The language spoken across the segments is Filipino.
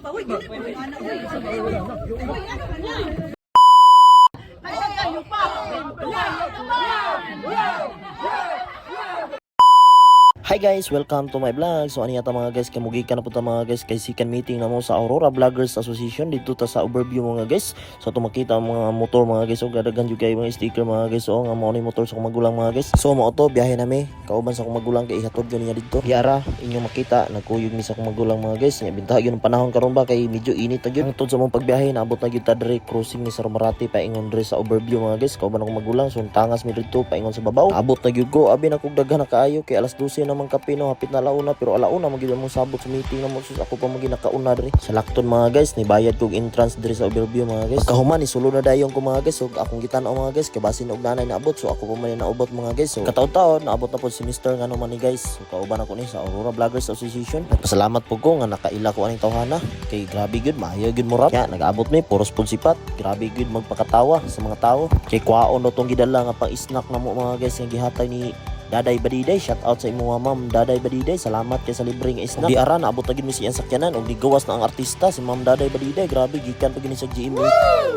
Hi guys, welcome to my vlog. So ano yata mga guys, kamugi ka na po ta mga guys kay second meeting na mo sa Aurora Vloggers Association dito ta sa overview mga guys. So tumakita ang mga motor mga guys, so gadagan jud kay mga sticker mga guys. So nga mao ni motor sa akong magulang mga guys. So mao to biyahe nami kauban sa akong magulang kay ihatod gyud niya dito. Diara inyo makita nagkuyog mi sa akong magulang mga guys. Nya bintaha gyud ang panahon karon ba kay medyo init ta gyud. Tungod sa mong pagbiyahe naabot na gyud ta dire crossing ni Sarumarati paingon dire sa overview mga guys. Kauban akong magulang so tangas mi dito paingon sa babaw. Abot na gyud ko abi na kog daghan na kaayo kay alas 12 naman kape no hapit na alauna pero alauna magid mo sabot sa meeting na mo sus ako pa magi nakauna diri sa lakton mga guys ni bayad kog entrance diri sa overview mga guys. Pagkahuman ni sulod na dayon ko mga guys so akong gitan-aw mga guys kay basin og nanay naabot so ako pa man naabot mga guys. So kataw-taon naabot na pod si Mr. ngano man ni guys. So kauban ako ni sa Aurora Vloggers Association. Nagpasalamat po ko nga nakaila ko aning tawhana kay grabe gyud maayo gyud mo rap. Ya nagaabot mi puros pud sipat. Grabe gyud magpakatawa sa mga tawo. Kay kwaon no tong gidala nga pang snack na mo mga guys nga gihatay ni Daday Badiday, shout out sa imo ma'am Daday Badiday. Salamat kay sa libreng snack. Di ara naabot na gid mi siyang sakyanan og gigawas na ang artista si Ma'am Daday Badiday. Grabe gikan pa gini sa GMA.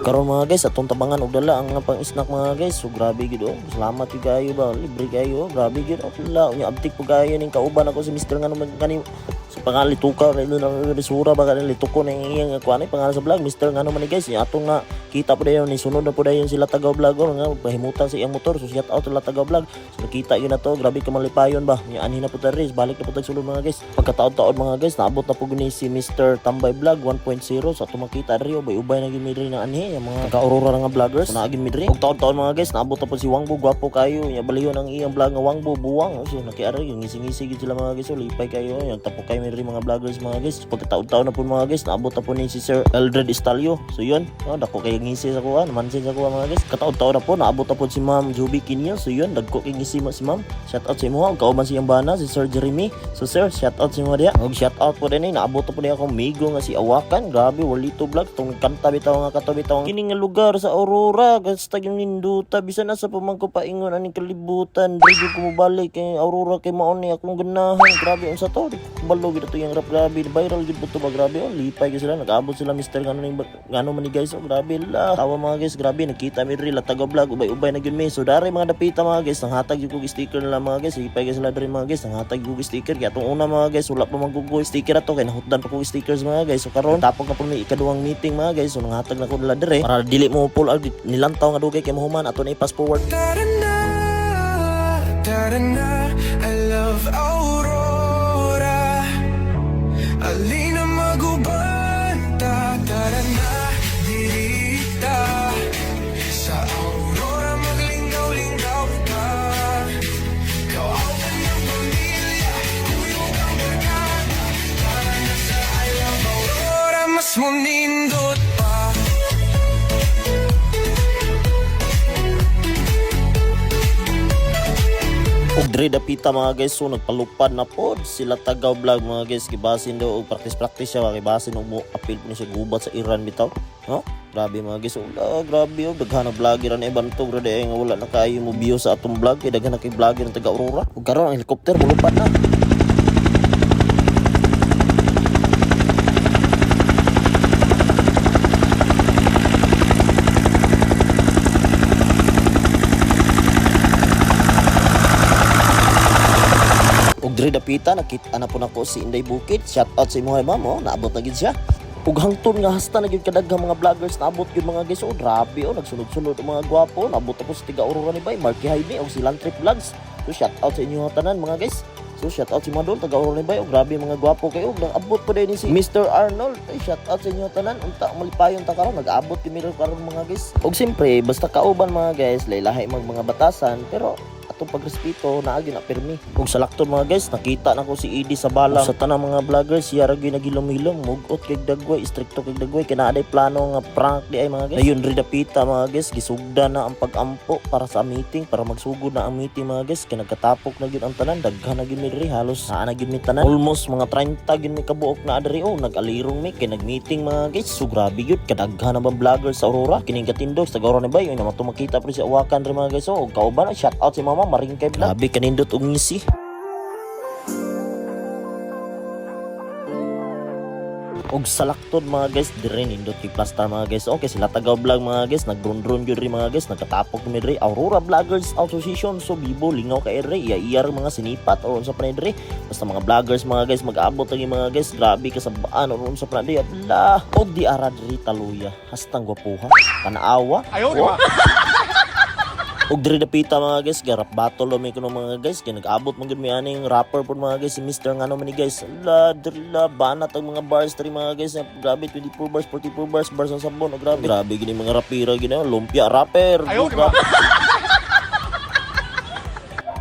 Karon mga guys atong tabangan og dala ang pang snack mga guys. So grabe gid oh. Salamat gid kayo ba. Libre kayo. Grabe gid oh. Wala unya abtik po kayo ning kauban ako si Mr. ngano kani sa pangalan lituka na resura ba kanang lituko na iyang kuan pangalan sa vlog Mr. ngano man ni guys. Atong nga kita po dayon ni sunod na po dayon sila taga vlogger nga pahimutan sa iyang motor. So shout out sila taga vlog. So nakita gyud to grabe ka malipayon ba nya anhi na po ta res balik na po tag sulod mga guys. Pagkataon-taon mga guys naabot na po guni si Mr. Tambay Vlog 1.0 sa tumakita diri ubay-ubay na gid mi diri na anhi yung mga taga-Aurora nga vloggers so naagin mi diri. Og taon-taon mga guys naabot na po si Wangbo gwapo kayo nya baliyon ang iyang vlog nga Wangbo buwang so nakiari yung ngisi-ngisi gid sila mga guys so lipay kayo yung tapok kayo mi diri mga vloggers mga guys. Pagkataon-taon na po mga guys naabot na po ni si Sir Eldred Estalio so yun dako kay ngisi sa kuha naman sa kuha mga guys. Kataon-taon na po naabot na po si Ma'am Juby Kinyo so yun dagko kay ngisi si Ma'am. Shout out sa imo ang kauban siyang bana si Sir Jeremy. So sir, shout out sa imo dia. Og shout out po din naabot po niya akong migo nga si Awakan. Grabe Walito Vlog tong kanta bitaw nga kato bitaw kini nga lugar sa Aurora gasta yung ninduta bisan na sa pamangko paingon aning kalibutan dili ko mobalik kay Aurora kay mao ni akong ganahan. Grabe unsa to balo gid to yang rap grabe viral gid to ba grabe lipay gid sila nag-abot sila Mr. ngano man ni guys grabe la tawa mga guys grabe nakita mi diri la taga vlog ubay-ubay na gyud mi. So dare mga dapita mga guys nanghatag gyud kog sticker nila mga guys ipay guys sila diri mga guys nanghatag kog sticker kaya atong una mga guys wala pa maggugo sticker ato kay nahutdan pa kog stickers mga guys. So karon tapos na po mi ikaduhang meeting mga guys so nanghatag na ko nila diri para dili mo pull out nilantaw nga dugay kay mahuman ato na i-pass forward. I love Aurora Alina magubanta tara na dirita sa Aurora maglinggaw-linggaw ka kauban ng pamilya kuyog ang barkada para na sa I love Aurora mas munindot pa. Og dre dapita mga guys so nagpalupad na pod sila taga vlog mga guys gibasin daw og practice siya kay basin og mo appeal po ni siya gubat sa Iran bitaw no grabe mga guys grabe og daghan na vlogger na ibantog ra day nga wala na kayo mo view sa atong vlog kay daghan na kay vlogger ng taga Aurora ug karon ang helicopter mulupad na. Dre dapita nakita na po nako si Inday Bukid. Shout out sa imo ma'am naabot na gid siya. Ug hangtod nga hasta na gid kadaghang mga vloggers naabot gid mga guys grabe nagsunod-sunod ang mga gwapo naabot na po sa tiga Aurora ni Bay Marky Jaime og si Lantrip Vlogs. So shout out sa inyo tanan mga guys. So shout out si Madol taga Aurora ni Bay grabe mga gwapo kayo nag-abot pa din si Mr. Arnold. Shout out sa inyo tanan unta malipayon ta karon nag-abot kami karon mga guys. Og siyempre basta kauban mga guys laylahi mga batasan pero atong pagrespeto naagi na pirmi. Ug sa lakton mga guys nakita na ko si Edie sa bala sa tanang mga vloggers siya ra gyud nagilom-hilom mugot kay dagway stricto kay dagway kay naaday plano nga prank di ay mga guys. Ayun ri dapita mga guys gisugda na ang pag-ampo para sa meeting para magsugod na ang meeting mga guys kay nagkatapok na gyud ang tanan daghan na gyud mi diri halos naa na gyud mi tanan almost mga 30 gyud mi kabuok na diri nag-alirong mi kay nag-meeting mga guys. So grabe gyud kadaghan na bang vloggers sa Aurora kining katindog sa Aurora ni Bay na matumakita pa si Awakan ri mga guys. So kauban shout out si mama Maringkay Vlog. Grabe kanindot og ngisi. Og salaktod mga guys, dire nindot kay Plastar mga guys. Okay, sila taga vlog mga guys, nagdron-dron gyud ri mga guys, nagkatapok mi diri Aurora Vloggers Association. So bibo lingaw kay re, iya mga sinipat or unsa pa ni diri. Basta mga vloggers mga guys, mag-abot lagi mga guys, grabe kasabaan or unsa pa na di abla. Og di ara diri taluya, hastang gwapuha, panaawa. Wow. Og diri dapita mga guys, garap battle mi kuno mga guys, kay nag-abot man gud mi aning rapper pud mga guys, si Mr. ngano man ni guys. La diri la banat ang mga bars diri mga guys. Grabe 24 bars, 44 bars, bars ang sabon. Oh, grabe gini mga rapira gini, lumpia rapper.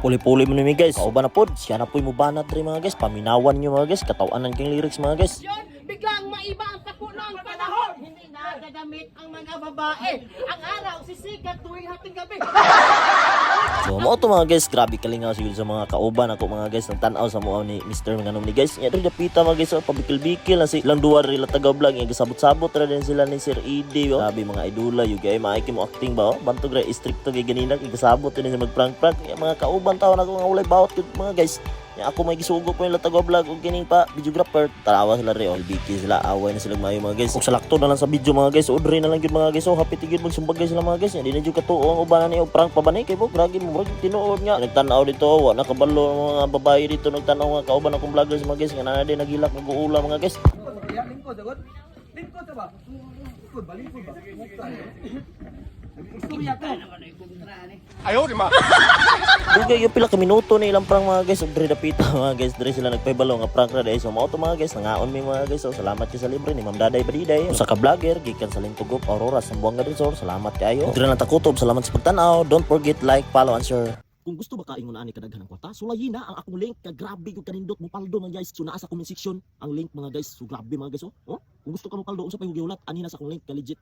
Puli-puli mo ni guys. Kauban na pod, siya na po'y mubanat diri mga guys. Paminawan nyo mga guys, katawanan king lyrics mga guys. Yon, biglang maiba ang tako ng panahon. Hindi na gagamit ang mga babae. Ang araw sisikat tuwing hating gabi. So mo to mga guys, grabe kalingaw siguro sa mga kauban ako mga guys, nagtan-aw sa mo ni Mr. nganom ni guys. Nya diri dapita mga guys, pabikil-bikil na si lang duwa ri taga vlog, nga gasabot-sabot ra din sila ni Sir ED. Grabe mga idola, you guys, maiki mo acting ba? Bantog ra stricto kay ganina, gasabot din sa magprank-prank. Mga kauban taw na ko nga ulay bawat gud mga guys. Nya ako may gisugo ko yung latago vlog og kining pa videographer, tarawa sila ri biki sila, away na sila mayo mga guys. Og salakto na lang sa video mga guys, odre na lang gyud mga guys. So happy tigid magsumbag guys sila mga guys. Nya di na jud katuo ang ubanan ni og prank pa ba ni kay mo bragi mo bragi tinuod nga. Nagtan-aw dito, wa na kabalo ang mga babae dito, nagtan-aw nga kauban akong vloggers mga guys, nga na din nagilak nag-uula mga guys. Lingkod, agad? Lingkod ba? Lingkod ba? Lingkod ba? Dugay yung pila ka minuto na ilang prank mga guys, og diri dapita mga guys, diri sila nagpaybalo nga prank ra dai. So mao to mga guys, nangaon mi mga guys. So salamat kay sa libre ni Ma'am Daday Badiday, usa ka vlogger gikan sa Lintugop, Aurora, Sambuanga Resort. Salamat kayo. Og diri na takutob, salamat sa pagtan-aw. Don't forget like, follow and share. Kung gusto ba kaingon ani kadaghan ng kwarta, sulayin na ang akong link. Grabe yung kanindot mo paldo mga guys. So naa sa comment section ang link mga guys. So grabe mga guys. Oh. Kung gusto ka mo paldo unsa pa yung giulat, ani na sa akong link ka legit.